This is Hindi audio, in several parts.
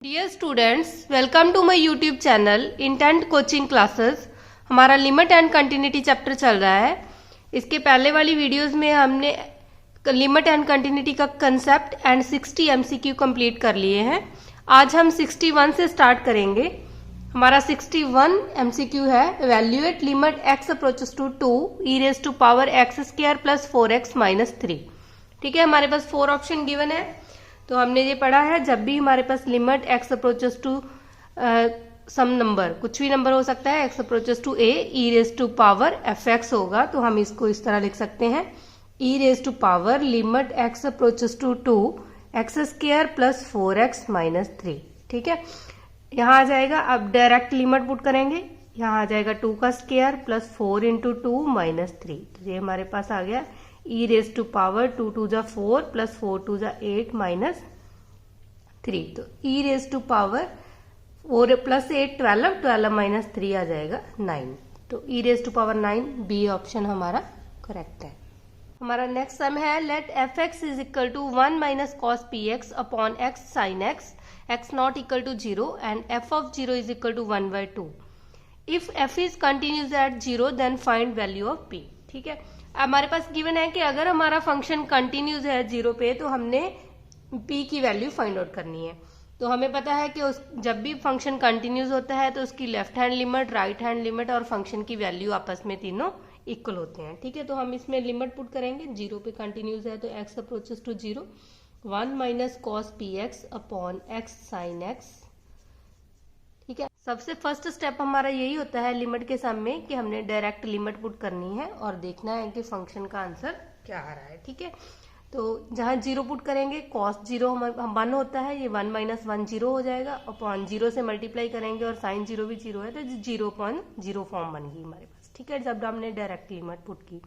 Dear students, welcome to my YouTube channel intent coaching classes. हमारा लिमिट एंड कंटिन्यूटी चैप्टर चल रहा है। इसके पहले वाली वीडियोस में हमने लिमिट एंड कंटिन्यूटी का कंसेप्ट एंड 60 एमसीक्यू कंप्लीट कर लिए हैं। आज हम 61 से स्टार्ट करेंगे। हमारा 61 एमसीक्यू है, evaluate limit x approaches to 2 e raise to power x square plus 4x minus 3। ठीक है, हमारे पास 4 ऑप्शन गिवन है। तो हमने ये पढ़ा है, जब भी हमारे पास limit x approaches to some number, कुछ भी नंबर हो सकता है, x approaches to a e raise to power f x होगा, तो हम इसको इस तरह लिख सकते हैं, e raise to power limit x approaches to 2 x square plus 4x minus 3। ठीक है, यहाँ आ जाएगा। अब डायरेक्ट लिमिट पुट करेंगे, यहाँ आ जाएगा 2 का स्क्वायर प्लस 4 इंटू 2 माइनस 3। तो ये हमारे पास आ गया ई रेज टू पावर 2 2 जा 4 प्लस 4 2 जा 8 माइनस 3। तो e raise to power 4 plus 8 12, 12 minus 3 आ जाएगा 9। तो e raise to power 9 B option हमारा करेक्ट है। हमारा नेक्स्ट सम है, let f x is equal to 1 minus cos p x upon x sine x, x not equal to 0 and f of 0 is equal to 1/2। If f is continuous at 0 then find value of P. ठीक है, हमारे पास गिवन है कि अगर हमारा फंक्शन कंटिन्यूज है 0 पे तो हमने p की वैल्यू फाइंड आउट करनी है। तो हमें पता है कि जब भी फंक्शन कंटिन्यूज होता है तो उसकी left hand limit, right hand limit और फंक्शन की वैल्यू आपस में तीनों इक्वल होते हैं। ठीक है, तो हम इसमें लिमिट पुट करेंगे। 0 पे कंटिन्यूज है तो x approaches to 0, 1 minus cos p x upon x sine x. ठीक है, सबसे फर्स्ट स्टेप हमारा यही होता है लिमिट के सम में कि हमने डायरेक्ट लिमिट पुट करनी है और देखना है कि फंक्शन का आंसर क्या आ रहा है। ठीक है, तो जहां 0 पुट करेंगे, कॉस 0 हम 1 होता है, ये 1 माइनस 1 0 हो जाएगा, अपॉन 0 से मल्टीप्लाई करेंगे और साइन 0 भी 0 है तो 0/0 फॉर्म बन गई हमारे पास। ठीक है, जब हमने डायरेक्ट लिमिट पुट की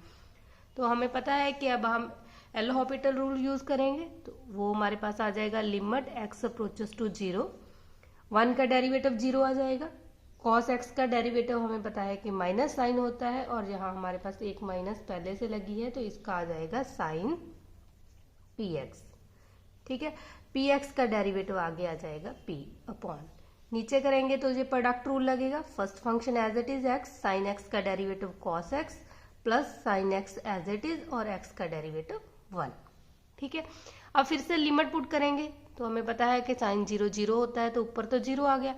तो हमें पता है कि अब हम एल हॉपिटल रूल यूज करेंगे, तो वो हमारे पास आ जाएगा लिमिट एक्स अप्रोचेस टू 0, 1 का डेरिवेटिव 0 आ जाएगा, कॉस एक्स का डेरिवेटिव हमें पता है कि माइनस साइन होता है और यहाँ हमारे पास एक माइनस पहले से लगी है तो इसका आ जाएगा साइन पी एक्स। ठीक है, पी एक्स का डेरिवेटिव आगे आ जाएगा पी अपॉन, नीचे करेंगे तो ये प्रोडक्ट रूल लगेगा, first function as it is x, sine x का derivative cos x plus sine x as it is और एक्स का डेरिवेटिव 1। ठीक है, अब फिर से लिमिट पुट करेंगे तो हमें पता है कि साइन 0 0 होता है तो ऊपर तो 0 आ गया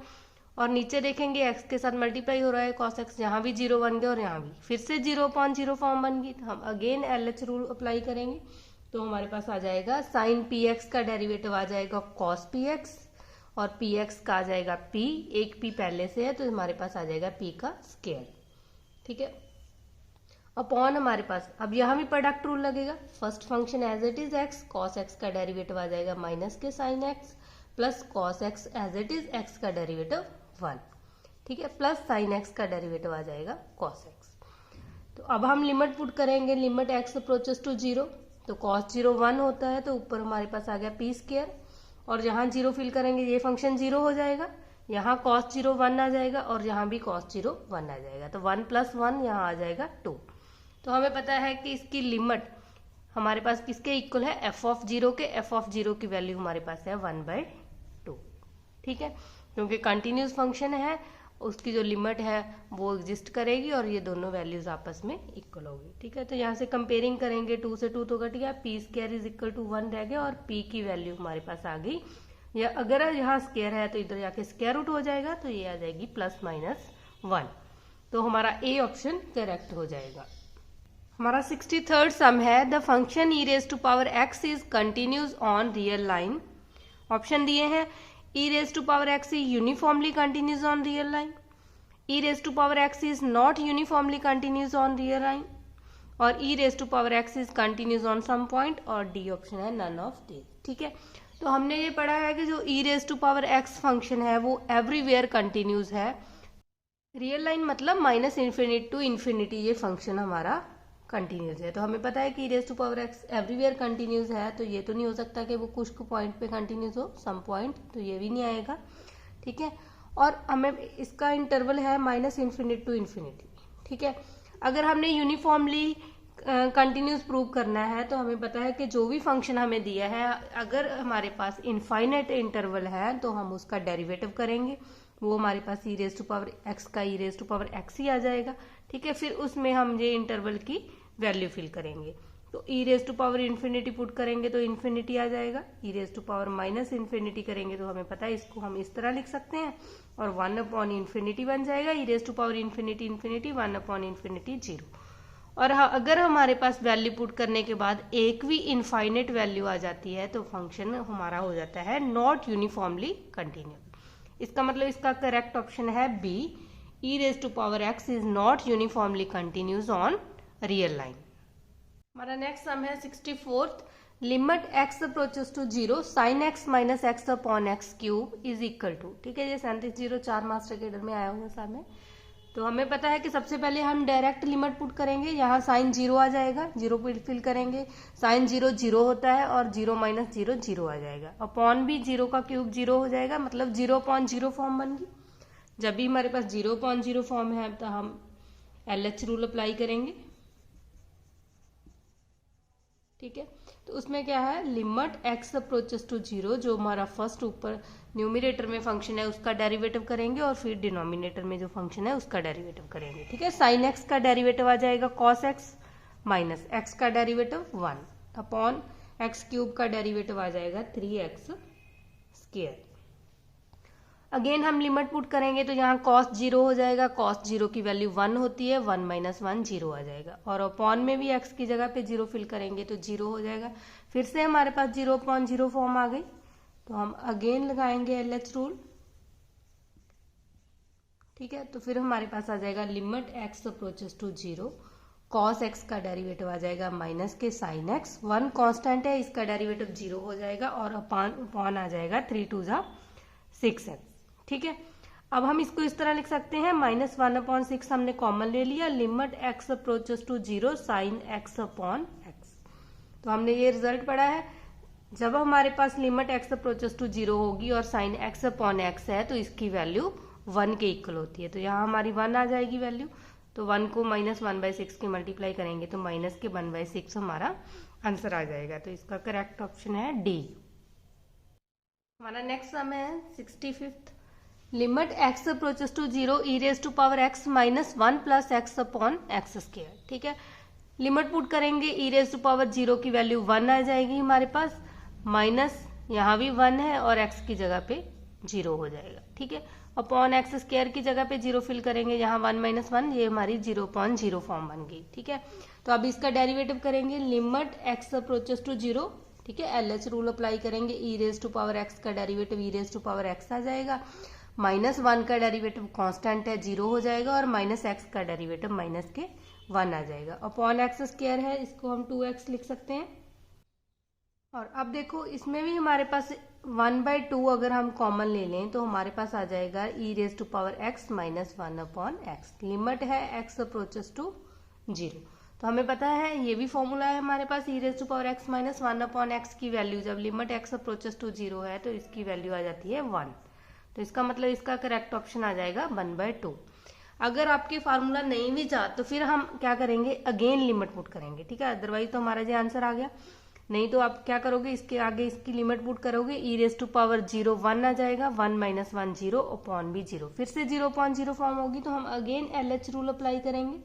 और नीचे देखेंगे x के साथ मल्टीप्लाई हो रहा है cos x, यहाँ भी 0 बन गया और यहाँ भी फिर से 0/0 फॉर्म बन गई। तो हम अगेन LH रूल अप्लाई करेंगे तो हमारे पास आ जाएगा साइन px का डेरिवेटिव आ जाएगा cos px और px का आ जाएगा p, एक p पहले से है तो हमारे पास आ जाएगा p का स्क्वायर। ठीक है, अपॉन हमारे पास अब यहाँ भी प्रोडक्ट रूल लगेगा, first function as it is x, cos x का डेरिवेटिव आ जाएगा माइनस के sine x plus cos x as it is x का डेरिवेटिव 1। ठीक है, प्लस साइन एक्स का डेरिवेटिव आ जाएगा कॉस एक्स। तो अब हम लिमिट पुट करेंगे, लिमिट एक्स अप्रोचेस टू 0, तो कॉस 0 1 होता है तो ऊपर हमारे पास आ गया पी स्क्वायर और जहाँ 0 फिल करेंगे ये फंक्शन 0 हो जाएगा, यहाँ cos 0 1 आ जाएगा और यहाँ भी cos 0 1 आ जाएगा, तो 1 + 1 यहाँ आ जाएगा 2। तो हमें पता है कि इसकी लिमिट हमारे पास किसके इक्वल है, एफ ऑफ 0 के, एफ ऑफ 0 की वैल्यू हमारे पास है 1/2। ठीक है, क्योंकि कंटिन्यूस फंक्शन है उसकी जो लिमिट है वो एग्जिस्ट करेगी और ये दोनों वैल्यूज आपस में इक्वल होगी। ठीक है, तो यहाँ से कंपेयरिंग करेंगे, 2 से 2 तो कट गया, p square is equal to 1 रह गया और पी की वैल्यू हमारे पास आ गई, या अगर यहाँ स्क्वायर है तो इधर जाके स्क्वायर रूट हो जाएगा तो ये आ जाएगी +-1। तो हमारा ए ऑप्शन करेक्ट हो जाएगा। हमारा 63rd सम है, the function e raise to power x is continuous on real line. Option दिए हैं, e raise to power x is uniformly continuous on real line, e raise to power x is not uniformly continuous on real line और e raise to power x is continuous on some point और डी ऑप्शन है नन ऑफ दिस। ठीक है, तो हमने ये पढ़ा है कि जो ई raise to power x function है वो एवरीवेयर कंटिन्यूज है। रियल लाइन मतलब -∞ to ∞, ये फंक्शन हमारा कंटिन्यूज है। तो हमें पता है कि raise to power x everywhere continuous है, तो ये तो नहीं हो सकता कि वो कुछ पॉइंट पे कंटिन्यूज हो, सम पॉइंट, तो ये भी नहीं आएगा। ठीक है, और हमें इसका इंटरवल है -∞ to ∞। ठीक है, अगर हमने यूनिफॉर्मली कंटिन्यूस प्रूव करना है तो हमें पता है कि जो भी फंक्शन हमें दिया है, अगर हमारे पास इनफाइनाइट इंटरवल है तो हम उसका डेरिवेटिव करेंगे, वो हमारे पास e raise to power x का ई रेज टू पावर एक्स ही आ जाएगा। ठीक है, फिर उसमें हम ये इंटरवल की वैल्यू फिल करेंगे। तो e raise to power infinity put करेंगे तो इन्फिनिटी आ जाएगा, e raise to power minus infinity करेंगे तो हमें पता है इसको हम इस तरह लिख सकते हैं, और 1 अपॉन इन्फिनिटी बन जाएगा, e raise to power infinity infinity 1 upon infinity 0। और अगर हमारे पास वैल्यू पुट करने के बाद एक भी इनफाइनेट वैल्यू आ जाती है तो फंक्शन हमारा हो जाता है नॉट यूनिफॉर्मली कंटिन्यूस। इसका मतलब इसका करेक्ट ऑप्शन है B, e raise to power x is not uniformly continuous on real line. हमारा नेक्स्ट सम है 64th, limit x approaches to 0 sine x minus x upon x cube is equal to. ठीक है, ये 3704 मास्टर केडर में आया हुआ सम है। तो हमें पता है कि सबसे पहले हम डायरेक्ट लिमिट पुट करेंगे, यहाँ साइन 0 आ जाएगा, 0 फिल करेंगे, साइन 0 0 होता है और 0 माइनस 0 0 आ जाएगा, अपॉन भी 0 का क्यूब 0 हो जाएगा, मतलब 0 अपॉन 0 फॉर्म बन गई। जब भी हमारे पास 0 अपॉन 0 फॉर्म है तो हम LH रूल अप्लाई करेंगे। ठीक है, तो उसमें क्या है, लिमिट एक्स अप्रोचेस टू 0, जो हमारा फर्स्ट ऊपर न्यूमिनेटर में फंक्शन है उसका डेरिवेटिव करेंगे और फिर डिनोमिनेटर में जो फंक्शन है उसका डेरिवेटिव करेंगे। ठीक है, साइन एक्स का डेरिवेटिव आ जाएगा कॉस एक्स माइनस एक्स का डेरिवेटिव 1 अपॉन एक्स क्यूब का डेरिवेटिव आ जाएगा 3x स्क्वायर। अगेन हम लिमिट पुट करेंगे तो यहाँ कॉस 0 हो जाएगा, कॉस 0 की वैल्यू 1 होती है, 1 माइनस 1 0 आ जाएगा, और अपॉन में भी x की जगह पे 0 फिल करेंगे तो 0 हो जाएगा। फिर से हमारे पास 0 अपॉन 0 फॉर्म आ गई, तो हम अगेन लगाएंगे LH रूल। ठीक है, तो फिर हमारे पास आ जाएगा limit x approaches to 0, cos x का डेरिवेटिव आ जाएगा माइनस के साइन x, 1 कांस्टेंट है, इसका डेरिवेटिव 0 हो जाएगा, और अपॉन आ जाएगा 3 2 6x। ठीक है, अब हम इसको इस तरह लिख सकते हैं, माइनस 1 अपॉन 6 हमने कॉमन ले लिया, limit x approaches to 0 sine x upon x। तो हमने ये रिजल्ट पढ़ा है, जब हमारे पास लिमिट x अप्रोचेस टू 0 होगी और साइन x अपॉन x है तो इसकी वैल्यू 1 के इक्वल होती है, तो यहाँ हमारी 1 आ जाएगी वैल्यू। तो 1 को माइनस 1/6 के मल्टीप्लाई करेंगे तो माइनस के 1/6 हमारा आंसर आ जाएगा, तो इसका करेक्ट ऑप्शन है डी। हमारा नेक्स्ट सम है 65th, limit x approaches to 0 e raise to power x minus 1 plus x upon x square. ठीक है, लिमिट पुट करेंगे, ई रेज टू पावर 0 की वैल्यू 1 आ जाएगी हमारे पास, माइनस यहाँ भी 1 है और x की जगह पे 0 हो जाएगा। ठीक है, अपॉन एक्स स्क्वायर की जगह पे 0 फिल करेंगे, यहाँ 1 माइनस 1, ये हमारी 0/0 फॉर्म बन गई। ठीक है, तो अब इसका डेरिवेटिव करेंगे, लिमिट x अप्रोचेस टू 0। ठीक है, LH रूल अप्लाई करेंगे, e raise to power x का derivative e raise to power x आ जाएगा, माइनस 1 का डेरिवेटिव कांस्टेंट है 0 हो जाएगा, और माइनस x का डेरिवेटिव माइनस के 1 आ जाएगा, अपॉन एक्स स्क्वायर है, इसको हम 2x लिख सकते हैं। और अब देखो इसमें भी हमारे पास 1/2 अगर हम कॉमन ले लें तो हमारे पास आ जाएगा e raise to power x minus 1 upon x. Limit है x अप्रोचेस टू 0, तो हमें पता है ये भी फॉर्मूला है हमारे पास, e raise to power x minus 1 upon x की वैल्यू जब लिमिट x अप्रोचेस टू 0 है तो इसकी वैल्यू आ जाती है 1, तो इसका मतलब इसका करेक्ट ऑप्शन आ जाएगा 1/2। अगर आपके फार्मूला नहीं भी जा तो फिर हम क्या करेंगे, अगेन लिमिट पुट करेंगे। ठीक है, अदरवाइज तो हमारा जो आंसर आ गया, नहीं तो आप क्या करोगे, इसके आगे इसकी लिमिट पुट करोगे, ई रेज टू पावर 0 1 आ जाएगा, 1 माइनस 1 0 अपॉन भी 0, फिर से 0/0 फॉर्म होगी, तो हम अगेन LH रूल अप्लाई करेंगे,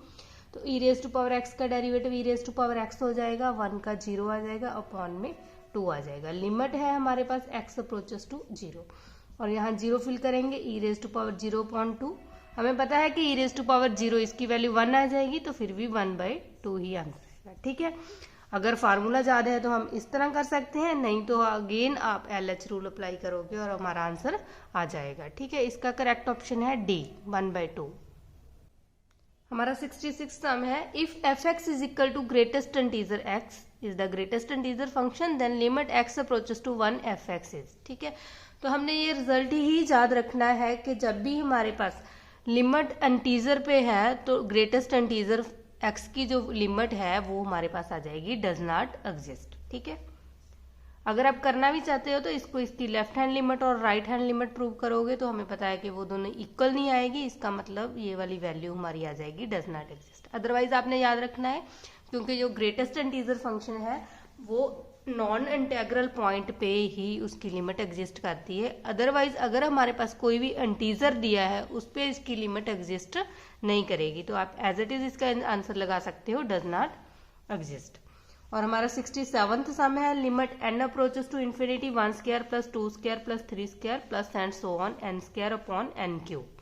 तो e raise to power x का derivative e raise to power x हो जाएगा, 1 का 0 आ जाएगा, अपॉन में 2 आ जाएगा। लिमिट है हमारे पास x अप्रोचेस टू 0, और यहाँ 0 फिल करेंगे, ई रेज टू पावर 0/2, हमें पता है कि ई रेज टू पावर 0 इसकी वैल्यू 1 आ जाएगी, तो फिर भी 1/2 ही आंसर आएगा। ठीक है, अगर फार्मूला ज्यादा है तो हम इस तरह कर सकते हैं, नहीं तो अगेन आप LH रूल अप्लाई करोगे और हमारा आंसर आ जाएगा। ठीक है, इसका करेक्ट ऑप्शन है डी 1/2। हमारा 66 सम है, if f(x) is equal to greatest integer x is the greatest integer function then limit x approaches to 1 f(x) is. ठीक है, तो हमने ये रिजल्ट ही याद रखना है कि जब भी हमारे पास लिमिट इंटीजर पे है तो ग्रेटेस्ट इंटीजर x की जो लिमिट है वो हमारे पास आ जाएगी डज नॉट एग्जिस्ट। ठीक है, अगर आप करना भी चाहते हो तो इसको इसकी लेफ्ट हैंड लिमिट और राइट हैंड लिमिट प्रूव करोगे तो हमें पता है कि वो दोनों इक्वल नहीं आएगी, इसका मतलब ये वाली वैल्यू हमारी आ जाएगी डज नॉट एग्जिस्ट। अदरवाइज आपने याद रखना है क्योंकि जो ग्रेटेस्ट इंटीजर फंक्शन है वो नॉन इंटेग्रल पॉइंट पे ही उसकी लिमिट एग्जिस्ट करती है। अदरवाइज अगर हमारे पास कोई भी इंटीजर दिया है उस पर इसकी लिमिट एग्जिस्ट नहीं करेगी। तो आप एज इट इज इसका आंसर लगा सकते हो, डज नॉट एग्जिस्ट। और हमारा 67th सम है, limit n approaches to infinity 1 square plus 2 square plus 3 square plus and so on n square upon n cube.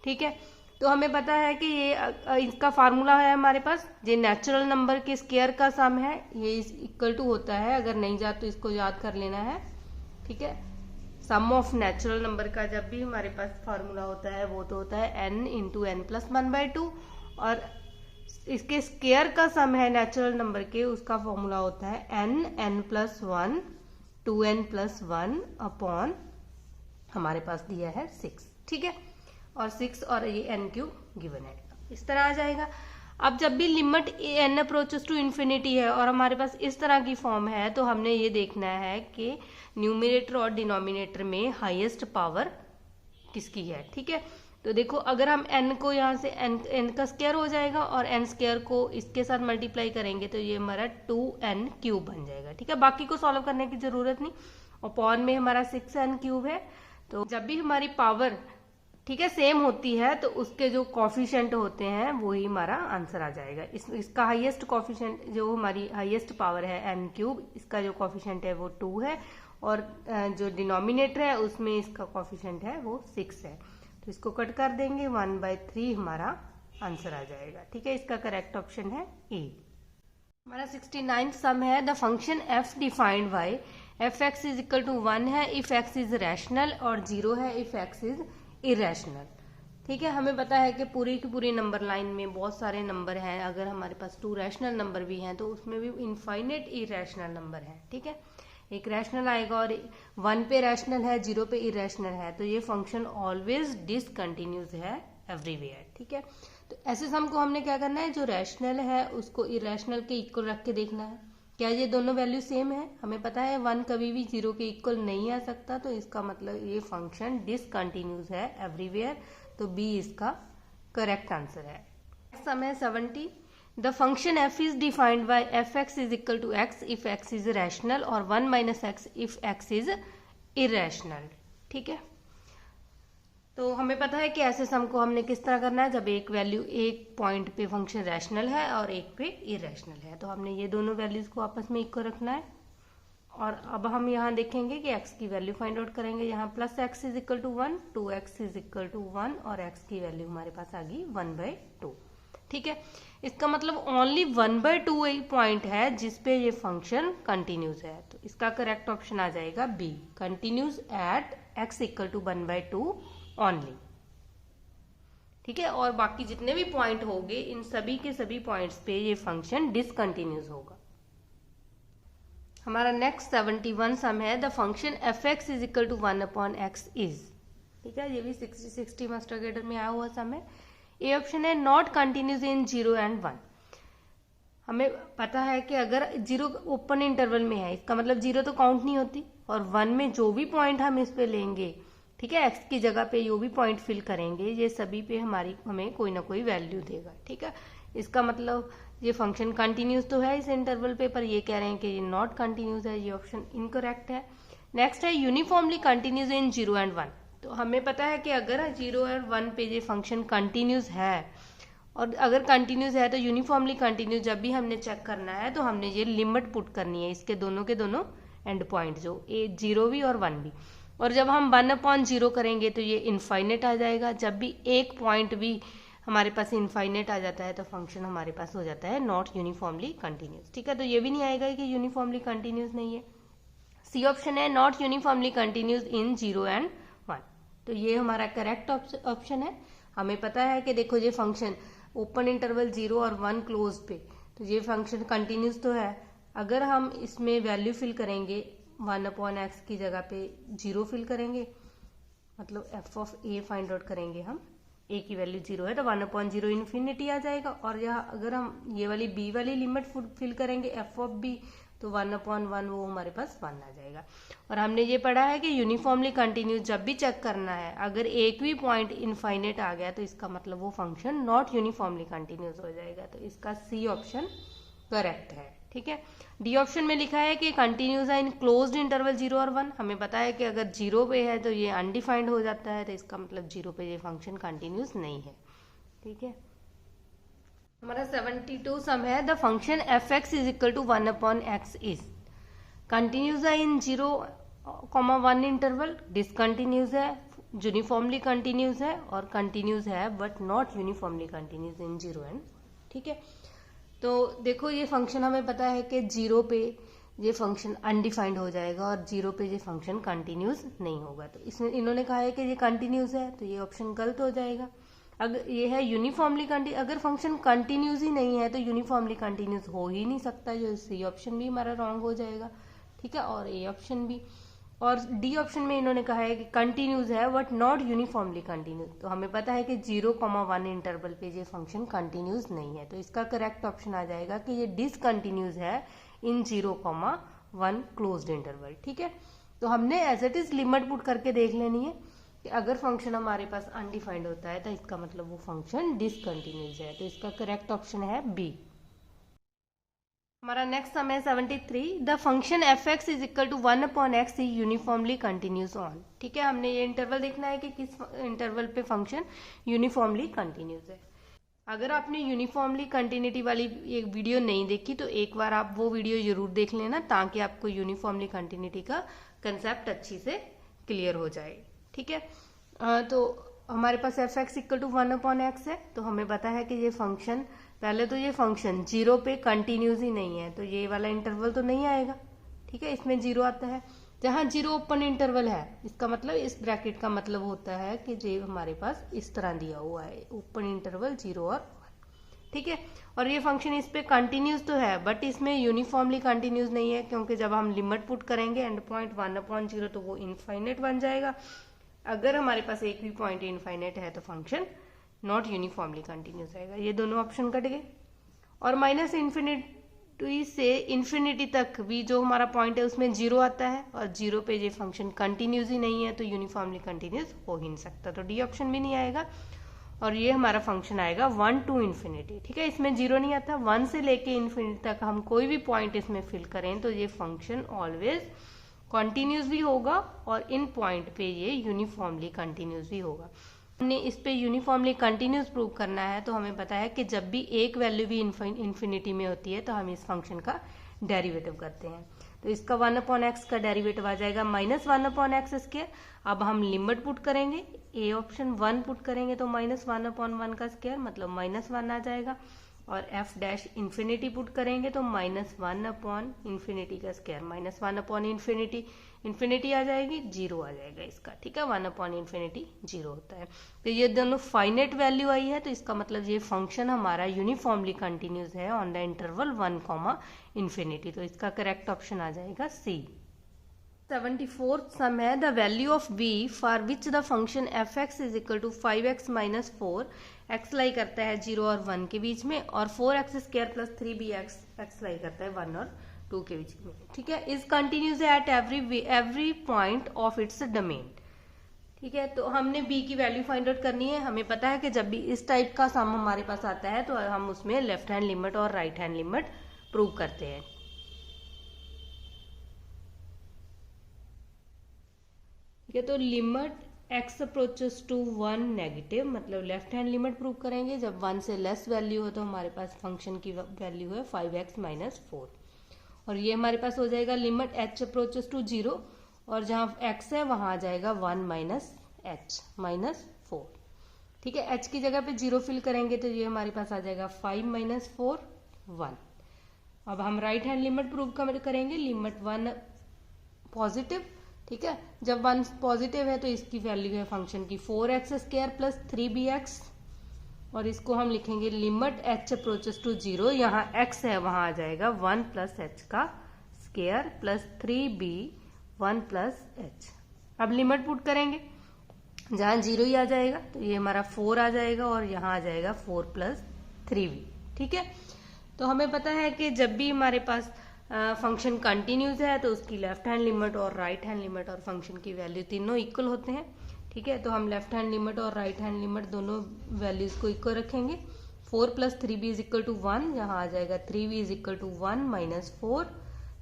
ठीक है, तो हमें पता है कि ये इसका फार्मूला है हमारे पास, ये नेचुरल नंबर के स्क्वायर का सम है, ये इक्वल टू होता है, अगर नहीं याद तो इसको याद कर लेना है। ठीक है, सम ऑफ नेचुरल नंबर का जब भी हमारे पास फार्मूला होता है वो तो होता है n इंटू एन प्लस 1/2, और इसके स्क्वायर का सम है नेचुरल नंबर के, उसका फॉर्मूला होता है n plus 1 2n plus 1 upon हमारे पास दिया है 6। ठीक है, और 6 और ये n क्यूब गिवन है, इस तरह आ जाएगा। अब जब भी limit n approaches to infinity है और हमारे पास इस तरह की फॉर्म है तो हमने ये देखना है कि न्यूमरेटर और डिनोमिनेटर में हाईएस्ट पावर किसकी है। ठीक है, तो देखो अगर हम n को यहाँ से n का स्क्वायर हो जाएगा और n स्क्वायर को इसके साथ मल्टीप्लाई करेंगे तो ये हमारा 2n क्यूब बन जाएगा। ठीक है, बाकी को सॉल्व करने की जरूरत नहीं। अपॉन में हमारा 6n क्यूब है, तो जब भी हमारी पावर ठीक है सेम होती है तो उसके जो कॉफिशिएंट होते हैं वही हमारा आंसर आ जाएगा। इसका हाईएस्ट कॉफिशिएंट जो हमारी हाईएस्ट पावर है n क्यूब, इसका जो कॉफिशिएंट है वो 2 है, और जो डिनोमिनेटर है उसमें इसका कॉफिशिएंट है वो 6 है। तो इसको कट कर देंगे, 1/3 हमारा आंसर आ जाएगा। ठीक है, इसका करेक्ट ऑप्शन है ए। हमारा 69th सम है, the function f defined by f(x) is equal to 1 है इफ x इज रैशनल और 0 है इफ x इज इरेशनल। ठीक है, हमें पता है कि पूरी की पूरी नंबर लाइन में बहुत सारे नंबर हैं, अगर हमारे पास 2 रैशनल नंबर भी हैं तो उसमें भी इनफाइनेट इरेशनल नंबर है। ठीक है, एक रैशनल आएगा और 1 पे रैशनल है, 0 पे इरेशनल है, तो ये फंक्शन ऑलवेज डिसकंटिन्यूज है एवरीवेयर। ठीक है, तो ऐसे सम को हमने क्या करना है, जो रैशनल है उसको इरेशनल के इक्वल रख के देखना है, क्या ये दोनों वैल्यू सेम है। हमें पता है 1 कभी भी 0 के इक्वल नहीं आ सकता, तो इसका मतलब ये फंक्शन डिसकंटिन्यूज है एवरीवेयर, तो बी इसका करेक्ट आंसर है। सम है 70, the function f is defined by f(x) is equal to x if x is rational और 1 - x if x is irrational. ठीक है, तो हमें पता है कि ऐसे सम को हमने किस तरह करना है, जब एक वैल्यू एक पॉइंट पे फंक्शन रैशनल है और एक पे इरेशनल है, तो हमने ये दोनों वैल्यूज को आपस में इक्वल रखना है। और अब हम यहाँ देखेंगे कि x की वैल्यू फाइंड आउट करेंगे, यहाँ plus x is equal to 1, 2x is equal to 1 और x की वैल्यू हमारे पास आ गई 1/2। ठीक है, इसका मतलब ओनली 1/2 एक पॉइंट है जिसपे ये फंक्शन कंटिन्यूज है, तो इसका करेक्ट ऑप्शन आ जाएगा B, continuous at x equal to 1/2 only. ठीक है, और बाकी जितने भी पॉइंट होंगे इन सभी के सभी पॉइंट्स पे ये फंक्शन डिसकंटिन्यूज होगा। हमारा नेक्स्ट 71 सम है, the function f(x) is equal to 1/x is. ठीक है, ये भी 60 मास्टर ग्रेडर में आया हुआ सम है। ए ऑप्शन है नॉट कंटिन्यूज इन 0 and 1। हमें पता है कि अगर 0 ओपन इंटरवल में है इसका मतलब 0 तो काउंट नहीं होती, और 1 में जो भी पॉइंट हम इस पे लेंगे, ठीक है, x की जगह पे जो भी पॉइंट फिल करेंगे ये सभी पे हमें कोई ना कोई वैल्यू देगा। ठीक है, इसका मतलब ये फंक्शन कंटिन्यूज तो है इस इंटरवल पे, पर ये कह रहे हैं कि ये नॉट कंटिन्यूज है, ये ऑप्शन इनकरेक्ट है। नेक्स्ट है यूनिफॉर्मली कंटिन्यूज इन 0 and 1। तो हमें पता है कि अगर 0 और 1 पे ये फंक्शन कंटिन्यूज है, और अगर कंटिन्यूज है तो यूनिफॉर्मली कंटिन्यूज जब भी हमने चेक करना है तो हमने ये लिमिट पुट करनी है इसके दोनों के दोनों एंड पॉइंट, जो 0 भी और 1 भी। और जब हम 1/0 करेंगे तो ये इनफाइनेट आ जाएगा, जब भी एक पॉइंट भी हमारे पास इनफाइनेट आ जाता है तो फंक्शन हमारे पास हो जाता है नॉट यूनिफॉर्मली कंटिन्यूज। ठीक है, तो ये भी नहीं आएगा कि यूनिफॉर्मली कंटिन्यूज नहीं है। सी ऑप्शन है not uniformly continues in 0 and 1, तो ये हमारा करेक्ट ऑप्शन है। हमें पता है कि देखो ये फंक्शन ओपन इंटरवल 0 और 1 क्लोज पे, तो ये फंक्शन कंटिन्यूज तो है। अगर हम इसमें वैल्यू फिल करेंगे 1/x की जगह पे 0 फिल करेंगे, मतलब f(a) फाइंड आउट करेंगे हम, a की वैल्यू 0 है तो 1/0 इन्फिनिटी आ जाएगा। और यहाँ अगर हम ये वाली b वाली लिमिट फिल करेंगे f(b) तो 1/1 वो हमारे पास 1 आ जाएगा। और हमने ये पढ़ा है कि यूनिफॉर्मली कंटिन्यूज जब भी चेक करना है, अगर एक भी पॉइंट इनफाइनेट आ गया तो इसका मतलब वो फंक्शन नॉट यूनिफॉर्मली कंटिन्यूज हो जाएगा, तो इसका सी ऑप्शन करेक्ट है। ठीक है, डी ऑप्शन में लिखा है कि कंटिन्यूज है इन क्लोज्ड इंटरवल 0 और 1। हमें पता है कि अगर 0 पे है तो ये अनडिफाइंड हो जाता है, तो इसका मतलब 0 पे ये फंक्शन कंटिन्यूस नहीं है। ठीक है, हमारा 72 सम है the function f x is equal to 1 upon x is continuous है इन 0,1 इंटरवल, डिसकंटिन्यूज है, यूनिफॉर्मली कंटिन्यूज है और कंटिन्यूज है but not uniformly continues in 0 and. ठीक है, तो देखो ये फंक्शन हमें पता है कि 0 पे ये फंक्शन अनडिफाइंड हो जाएगा और 0 पे ये फंक्शन कंटिन्यूस नहीं होगा। तो इसमें इन्होंने कहा है कि ये कंटिन्यूस है, तो ये ऑप्शन गलत हो जाएगा। अगर ये है यूनिफॉर्मली कंटिन्यूस, अगर फंक्शन कंटिन्यूस ही नहीं है तो यूनिफॉर्मली कंटिन्यूस हो ही नहीं सकता, जो सी ऑप्शन भी हमारा रॉन्ग हो जाएगा। ठीक है, और ए ऑप्शन भी। और डी ऑप्शन में इन्होंने कहा है कि कंटिन्यूस है बट नॉट यूनिफॉर्मली कंटिन्यूस, तो हमें पता है कि 0,1 इंटरवल पे ये फंक्शन कंटिन्यूस नहीं है, तो इसका करेक्ट ऑप्शन आ जाएगा कि ये डिसकंटिन्यूस है इन 0,1 क्लोज्ड इंटरवल। ठीक है, तो हमने as it is limit put करके देख लेनी है कि अगर फंक्शन हमारे पास अनडिफाइंड होता है तो इसका मतलब वो फंक्शन डिसकंटिन्यूस है, तो इसका करेक्ट ऑप्शन है बी। हमारा नेक्स्ट सम है 73 the function f x is equal to 1 upon x is uniformly continuous on. ठीक है, हमने ये इंटरवल देखना है कि किस इंटरवल पे फंक्शन यूनिफॉर्मली कंटिन्यूस है। अगर आपने यूनिफॉर्मली कंटिन्यूटी वाली एक वीडियो नहीं देखी तो एक बार आप वो वीडियो जरूर देख लेना, ताकि आपको यूनिफॉर्मली कंटिन्यूटी का कंसेप्ट अच्छी से क्लियर हो जाए। ठीक है, तो हमारे पास f x equal to 1 upon x है, तो हमें पता है कि ये फंक्शन, पहले तो ये फंक्शन 0 पे कंटिन्यूस ही नहीं है, तो ये वाला इंटरवल तो नहीं आएगा। ठीक है, इसमें 0 आता है, जहां 0 ओपन इंटरवल है, इसका मतलब इस ब्रैकेट का मतलब होता है कि ये हमारे पास इस तरह दिया हुआ है, ओपन इंटरवल 0 और 1। ठीक है, और ये फंक्शन इस पे कंटिन्यूस तो है बट इसमें यूनिफॉर्मली कंटिन्यूस नहीं है, क्योंकि जब हम लिमिट पुट करेंगे एंड पॉइंट 1/0 तो वो इनफाइनेट बन जाएगा। अगर हमारे पास एक भी पॉइंट इनफाइनेट है तो फंक्शन नॉट यूनिफॉर्मली कंटिन्यूस आएगा। ये दोनों ऑप्शन कट गए। और माइनस इन्फिनिटी से इन्फिनिटी तक भी जो हमारा पॉइंट है उसमें 0 आता है, और 0 पे ये फंक्शन कंटिन्यूस ही नहीं है तो यूनिफॉर्मली कंटिन्यूस हो ही नहीं सकता, तो डी ऑप्शन भी नहीं आएगा। और ये हमारा फंक्शन आएगा 1 to इन्फिनिटी। ठीक है, इसमें 0 नहीं आता, 1 से लेके इन्फिनिटी तक हम कोई भी पॉइंट इसमें फिल करें तो ये फंक्शन ऑलवेज कंटिन्यूस भी होगा और इन पॉइंट पे ये यूनिफॉर्मली कंटिन्यूस भी होगा। हमने इस पे यूनिफॉर्मली कंटिन्यूस प्रूव करना है, तो हमें पता है कि जब भी एक वैल्यू भी इन्फिनिटी में होती है तो हम इस फंक्शन का डेरिवेटिव करते हैं। तो इसका 1 अपॉन एक्स का डेरिवेटिव आ जाएगा -1 अपॉन एक्स स्क्वायर। अब हम लिमिट पुट करेंगे, ए ऑप्शन 1 पुट करेंगे तो -1 अपॉन 1 का स्क्वायर मतलब -1 आ जाएगा, और एफ डैश इन्फिनिटी पुट करेंगे तो -1 अपॉन इन्फिनिटी का स्क्वायर -1 अपॉन इन्फिनिटी, इन्फिनिटी आ जाएगी 0 आ जाएगा इसका। ठीक है, 1 अपॉन इन्फिनिटी 0 होता है। तो ये दोनों फाइनेट वैल्यू आई है, तो इसका मतलब ये फंक्शन हमारा यूनिफॉर्मली कंटिन्यूस है ऑन द इंटरवल 1, तो इसका करेक्ट ऑप्शन आ जाएगा सी। 74th सम है the value of b for which the function f x is equal to 5x minus 4, x lie करता है 0 और 1 के बीच में, और 4x square plus 3bx x lie करता है 1 और 2 के बीच में। ठीक है, is continuous at every point of its domain. ठीक है, तो हमने b की वैल्यू फाइंड आउट करनी है। हमें पता है कि जब भी इस टाइप का सम हमारे पास आता है तो हम उसमें लेफ्ट हैंड लिमिट और राइट हैंड लिमिट प्रूव करते हैं। ठीक है, तो limit x approaches to 1 negative, मतलब लेफ्ट हैंड लिमिट प्रूव करेंगे। जब 1 से लेस वैल्यू हो तो हमारे पास फंक्शन की वैल्यू है 5x माइनस 4, और ये हमारे पास हो जाएगा लिमिट h अप्रोचेस टू 0, और जहाँ x है वहां आ जाएगा 1 माइनस h माइनस 4। ठीक है, h की जगह पे 0 फिल करेंगे तो ये हमारे पास आ जाएगा 5 माइनस 4 1। अब हम राइट हैंड लिमिट प्रूव करेंगे, लिमिट 1 पॉजिटिव। ठीक है, जब 1 पॉजिटिव है तो इसकी वैल्यू है फंक्शन की 4x स्क्वायर प्लस 3bx, और इसको हम लिखेंगे लिमिट h अप्रोचेस टू 0, यहाँ x है वहां आ जाएगा 1 प्लस h का square plus 3b 1 plus h। अब लिमिट पुट करेंगे, जहां 0 ही आ जाएगा तो ये हमारा 4 आ जाएगा, और यहाँ आ जाएगा 4 प्लस 3b। ठीक है, तो हमें पता है कि जब भी हमारे पास फंक्शन कंटिन्यूस है तो उसकी लेफ्ट हैंड लिमिट और राइट हैंड लिमिट और फंक्शन की वैल्यू तीनों इक्वल होते हैं। ठीक है, तो हम लेफ्ट हैंड लिमिट और राइट हैंड लिमिट दोनों वैल्यूज को इक्वल रखेंगे। 4 plus 3b is equal to 1, यहाँ आ जाएगा 3b is equal to 1 minus 4,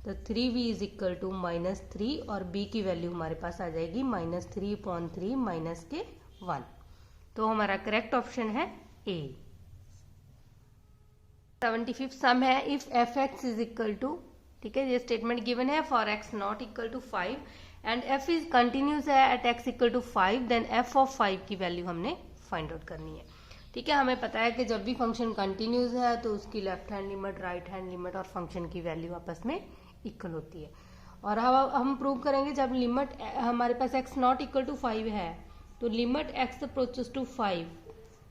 तो 3b is equal to minus 3 और b की वैल्यू हमारे पास आ जाएगी माइनस 3/3 माइनस के 1। तो हमारा करेक्ट ऑप्शन है ए। 75 सम है, if f x is equal to, ठीक है, ये स्टेटमेंट गिवन है for x not equal to 5 and f is continuous है at x equal to 5, then f of 5 की वैल्यू हमने फाइंड आउट करनी है। ठीक है, हमें पता है कि जब भी फंक्शन कंटिन्यूस है तो उसकी left hand limit, right hand limit और फंक्शन की वैल्यू आपस में इक्वल होती है। और हम प्रूव करेंगे जब लिमिट हमारे पास एक्स नॉट इक्वल टू 5 है तो limit x approaches to 5,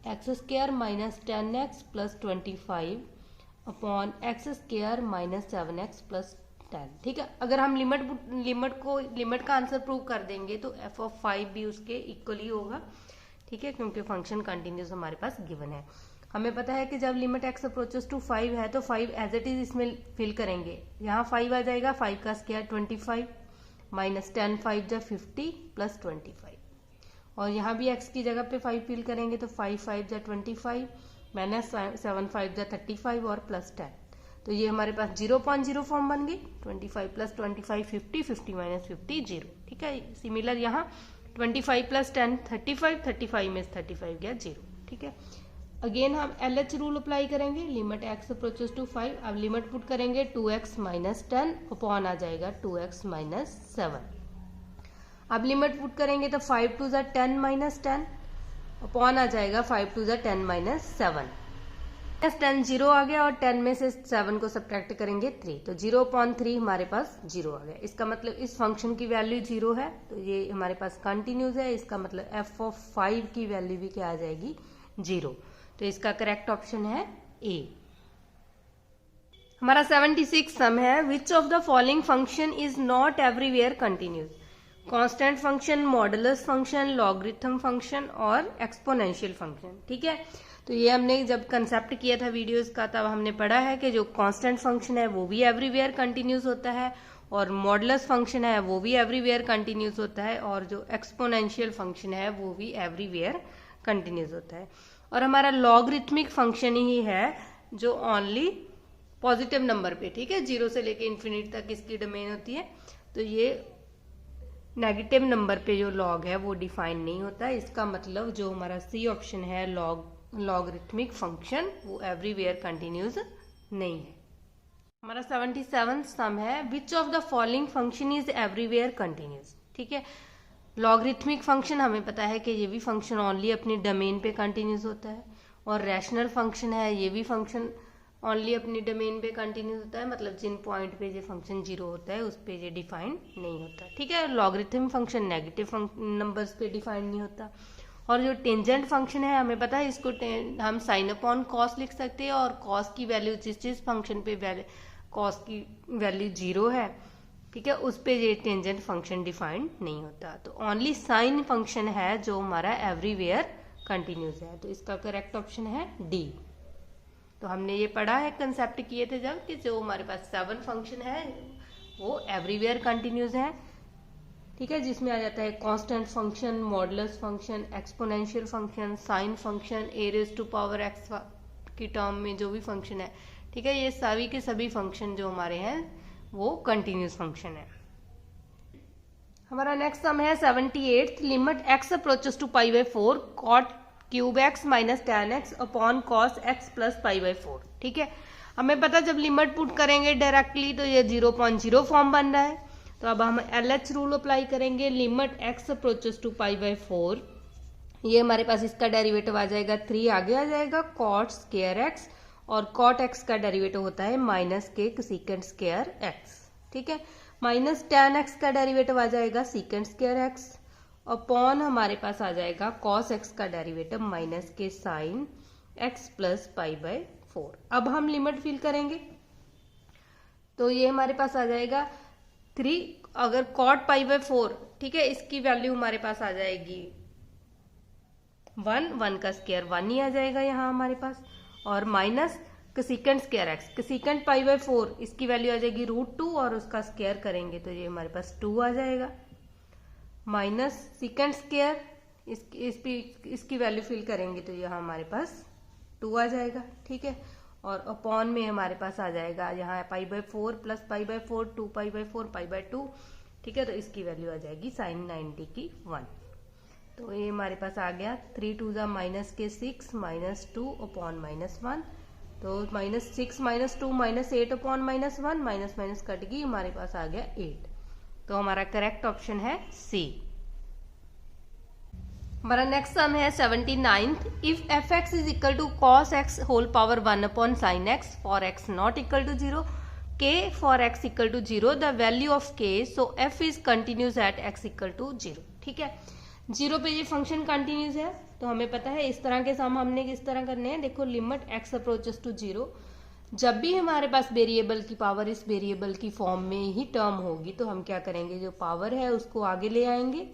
x square minus 10x plus 25 upon x square minus 7x plus 10। ठीक है, अगर हम लिमिट का आंसर प्रूव कर देंगे तो एफ ऑफ 5 भी उसके इक्वल ही होगा। ठीक है, क्योंकि फंक्शन कंटिन्यूस हमारे पास गिवन है। हमें पता है कि जब लिमिट एक्स अप्रोचेस टू 5 है तो 5 एज इट इज इसमें फिल करेंगे। यहाँ 5 आ जाएगा, 5 का स्क्वायर 25 माइनस 10 5 जा 50 प्लस 25, और यहाँ भी x की जगह पे 5 फिल करेंगे तो 5 5 जा 25 माइनस 7 5 जा 35 और प्लस 10, तो ये हमारे पास 0.0 फॉर्म बन गई। 25 प्लस 25 50, 50 माइनस 50 0। ठीक है, सिमिलर यहाँ 25 प्लस 10 35, 35 में 35 गया 0। ठीक है, अगेन हम LH रूल अप्लाई करेंगे, लिमिट x अप्रोचेस टू 5। अब लिमिट पुट करेंगे 2x माइनस 10 अपॉन आ जाएगा 2x माइनस 7। अब लिमिट पुट करेंगे तो 5 2 जा 10 माइनस 10 अपॉन आ जाएगा 5 2 जा 10 माइनस 7। 10 0 आ गया और 10 में से 7 को सब्ट्रैक्ट करेंगे 3, तो 0/3 हमारे पास 0 आ गया। इसका मतलब इस फंक्शन की वैल्यू 0 है, तो ये हमारे पास कंटिन्यूस है। इसका मतलब एफ ऑफ 5 की वैल्यू भी क्या आ जाएगी 0, तो इसका करेक्ट ऑप्शन है ए। हमारा 76 सम है, which of the following function is not everywhere continuous? Constant function, modulus function, logarithm function और एक्सपोनेंशियल फंक्शन। ठीक है, तो ये हमने जब कंसेप्ट किया था वीडियोस का तब हमने पढ़ा है कि जो कांस्टेंट फंक्शन है वो भी एवरीवेयर कंटिन्यूस होता है और मॉडुलस फंक्शन है वो भी एवरीवेयर कंटिन्यूस होता है और जो एक्सपोनेंशियल फंक्शन है वो भी एवरीवेयर कंटिन्यूस होता है। और हमारा लॉगरिथमिक फंक्शन ही है जो ओनली पॉजिटिव नंबर पे, ठीक है, 0 से लेके इन्फिनिटी तक इसकी डोमेन होती है। तो ये नेगेटिव नंबर पे जो लॉग है वो डिफाइन नहीं होता। इसका मतलब जो हमारा सी ऑप्शन है लॉगरिथमिक फंक्शन वो एवरीवेयर कंटिन्यूस नहीं है। हमारा 77 सम है, which of the following function is everywhere continuous? ठीक है, लॉगरिथमिक फंक्शन हमें पता है कि ये भी फंक्शन ओनली अपनी डोमेन पे कंटिन्यूस होता है, और रैशनल फंक्शन है ये भी फंक्शन ओनली अपनी डोमेन पे कंटिन्यूस होता है, मतलब जिन पॉइंट पे ये फंक्शन 0 होता है उस पे ये डिफाइन नहीं होता। ठीक है, लॉगरिथम फंक्शन नेगेटिव नंबर्स पे डिफाइन नहीं होता। और जो टेंजेंट फंक्शन है हमें पता है इसको हम साइन अपॉन कॉस लिख सकते हैं, और कॉस की वैल्यू जिस फंक्शन पे कॉस की वैल्यू 0 है, ठीक है, उस पे ये टेंजेंट फंक्शन डिफाइंड नहीं होता। तो ओनली साइन फंक्शन है जो हमारा एवरीवेयर कंटिन्यूस है, तो इसका करेक्ट ऑप्शन है डी। तो हमने ये पढ़ा है, कंसेप्ट किए थे जब, कि जो हमारे पास 7 फंक्शन है वो एवरीवेयर कंटिन्यूस है। ठीक है, जिसमें आ जाता है constant function, modulus function, exponential function, sine function, a raise to power x की टर्म में जो भी फंक्शन है। ठीक है, ये सभी के सभी फंक्शन जो हमारे हैं वो कंटिन्यूस फंक्शन है। हमारा नेक्स्ट सम है 78, limit x approaches to pi by 4 cot cube x minus tan x upon cos x plus pi by 4। ठीक है, हमें पता जब लिमिट पुट करेंगे डायरेक्टली तो ये 0.0 फॉर्म बन रहा है। तो अब हम LH रूल अप्लाई करेंगे, limit x approaches to pi by 4, ये हमारे पास इसका डेरिवेटिव आ जाएगा 3, आगे आ जाएगा कॉट स्क्वायर एक्स, और कॉट एक्स का डेरिवेटिव होता है माइनस के सीकेंड स्क्वायर एक्स। ठीक है, माइनस tan x का डेरिवेटिव आ जाएगा सीकेंड स्क्वायर एक्स, अपॉन हमारे पास आ जाएगा कॉस एक्स का डेरिवेटिव माइनस के sine x plus pi by 4। अब हम लिमिट फिल करेंगे तो ये हमारे पास आ जाएगा 3, अगर कॉट पाई बाई 4, ठीक है, इसकी वैल्यू हमारे पास आ जाएगी 1 का स्क्वायर 1 ही आ जाएगा यहाँ हमारे पास, और minus cosecant square x, cosecant pi by 4, इसकी वैल्यू आ जाएगी √2 और उसका स्क्वायर करेंगे तो ये हमारे पास 2 आ जाएगा, माइनस सीकेंड स्क्वायर इसकी वैल्यू फिल करेंगे तो यहाँ हमारे पास 2 आ जाएगा, ठीक है। और अपॉन में हमारे पास आ जाएगा यहाँ π/4 प्लस π/4 2π/4 π/2, ठीक है। तो इसकी वैल्यू आ जाएगी sin 90 की 1। तो ये हमारे पास आ गया 3 2 जा -6 -2 अपॉन -1। तो -6 -2 -8 अपॉन -1, माइनस माइनस कट गई, हमारे पास आ गया 8। तो हमारा करेक्ट ऑप्शन है सी। हमारा नेक्स्ट सम है 79th। If fx is equal to cos x whole power 1 upon sin x for x not equal to 0, k for x equal to 0, the value of k, so f is continuous at x equal to 0, ठीक है। 0 पे ये फंक्शन कंटिन्यूस है, तो हमें पता है इस तरह के सम हमने किस तरह करने हैं। देखो लिमिट x अप्रोचेस टू 0, जब भी हमारे पास वेरिएबल की पावर इस वेरिएबल की फॉर्म में ही टर्म होगी तो हम क्या करेंगे, जो पावर है उसको आगे ले आएंगे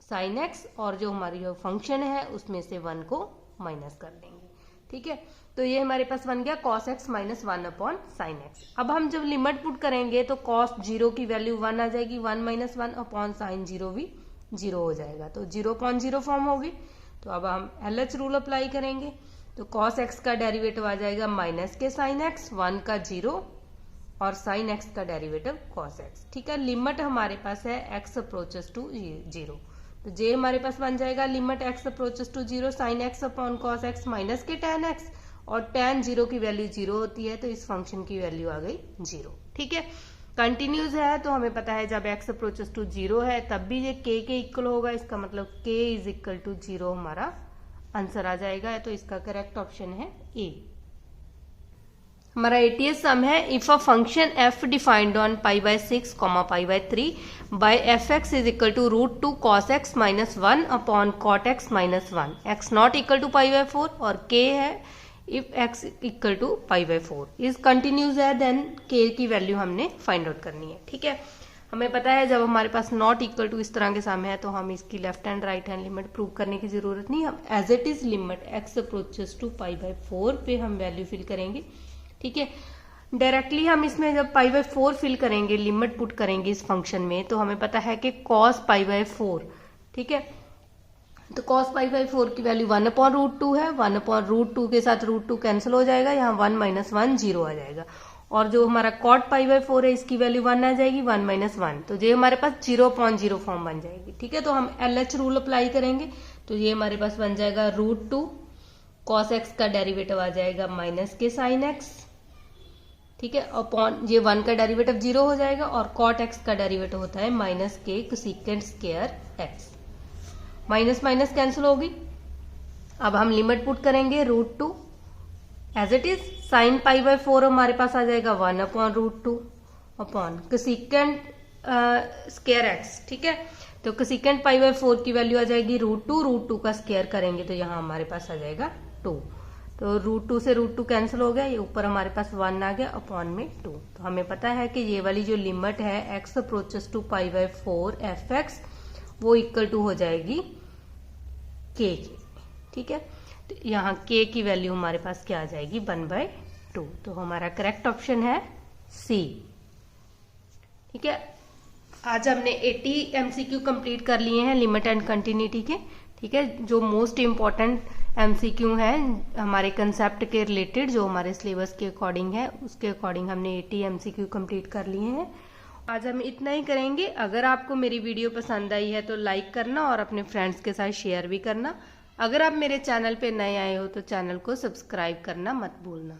sin x, और जो हमारी जो फंक्शन है उसमें से 1 को माइनस कर देंगे, ठीक है। तो ये हमारे पास बन गया cos x minus 1 upon sin x। अब हम जब लिमिट पुट करेंगे तो cos 0 की वैल्यू 1 आ जाएगी, 1 माइनस 1 अपॉन sin 0 भी 0 हो जाएगा, तो 0/0 फॉर्म होगी। तो अब हम LH रूल अप्लाई करेंगे, तो cos x का डेरिवेटिव आ जाएगा माइनस के sin x, 1 का 0 और sin x का डेरिवेटिव cos x, ठीक है। लिमिट हमारे पास है x अप्रोचेस टू 0, तो जे हमारे पास बन जाएगा limit x approaches to 0 sin x upon cos x minus के tan x, और tan 0 की वैल्यू 0 होती है, तो इस फंक्शन की वैल्यू आ गई 0, ठीक है। कंटिन्यूस है तो हमें पता है जब x अप्रोचेस टू 0 है तब भी ये k के इक्वल होगा, इसका मतलब k इज इक्वल टू 0 हमारा आंसर आ जाएगा। तो इसका करेक्ट ऑप्शन है ए। हमारा 80th सम है, if a function f defined on π/6, π/3 by fx is equal to √2 cos x minus 1 upon cot x minus 1, x not equal to π/4 और k है if x equal to π/4 is continuous है, देन k की वैल्यू हमने फाइंड आउट करनी है, ठीक है। हमें पता है जब हमारे पास नॉट इक्वल टू इस तरह के सम है तो हम इसकी left hand right hand limit prove करने की जरूरत नहीं, हम as it is limit x approaches to π/4 पे हम वैल्यू फिल करेंगे, ठीक है। डायरेक्टली हम इसमें जब π/4 फिल करेंगे, लिमिट पुट करेंगे इस फंक्शन में, तो हमें पता है कि cos π/4, ठीक है। तो cos π/4 की वैल्यू 1/√2 है, 1/√2 के साथ √2 कैंसिल हो जाएगा, यहाँ 1 माइनस 1 0 आ जाएगा, और जो हमारा cot π/4 है इसकी वैल्यू 1 आ जाएगी, 1 माइनस 1, तो ये हमारे पास 0/0 फॉर्म बन जाएगी, ठीक है। तो हम LH रूल अप्लाई करेंगे, तो ये हमारे पास बन जाएगा √2 cos x का डेरिवेटिव आ जाएगा माइनस के sin x, ठीक है, अपॉन ये 1 का डेरिवेटिव 0 हो जाएगा, और cot x का डेरिवेटिव होता है माइनस के cosecant square x, minus minus cancel होगी। अब हम लिमिट पुट करेंगे √2 एज इट इज, sin π/4 हमारे पास आ जाएगा 1/√2 अपॉन कोसेकेंट स्क्वायर x, ठीक है। तो कोसेकेंट π/4 की वैल्यू आ जाएगी √2 का स्क्वायर करेंगे तो यहाँ हमारे पास आ जाएगा 2, तो √2 से √2 कैंसिल हो गया, ये ऊपर हमारे पास 1 आ गया, अपॉन में 2। तो हमें पता है कि ये वाली जो लिमिट है x अप्रोचेस टू π/4 fx वो इक्वल टू हो जाएगी k की, ठीक है। तो यहाँ k की वैल्यू हमारे पास क्या आ जाएगी 1/2, तो हमारा करेक्ट ऑप्शन है C, ठीक है। आज हमने 80 MCQ कंप्लीट कर लिए हैं लिमिट एंड कंटिन्यूटी के, ठीक है। जो मोस्ट इम्पॉर्टेंट MCQ है हमारे कंसेप्ट के रिलेटेड, जो हमारे सिलेबस के अकॉर्डिंग है, उसके अकॉर्डिंग हमने 80 MCQ कंप्लीट कर लिए हैं। आज हम इतना ही करेंगे। अगर आपको मेरी वीडियो पसंद आई है तो लाइक करना और अपने फ्रेंड्स के साथ शेयर भी करना। अगर आप मेरे चैनल पे नए आए हो तो चैनल को सब्सक्राइब करना मत भूलना।